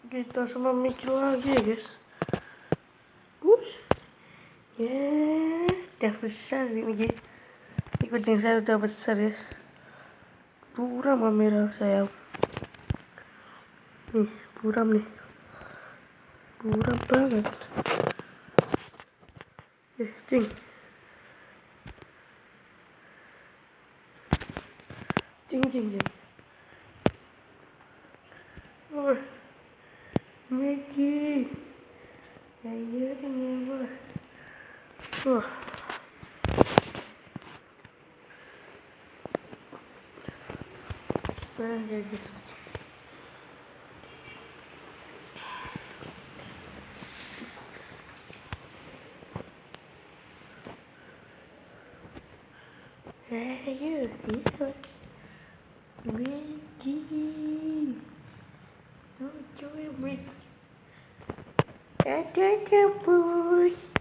Kita semua mikir lagi ya guys. Push. Ya, udah besar ini guys. Ini kucing saya udah besar guys. Buram kamera saya. Nih, buram nih. Buram banget. Cing. Cing. Oh, Mickey. Ayo ini apa? Wah. Guys. Ayo, iya. Mickey. Lucu ya, Mickey. Ada bos.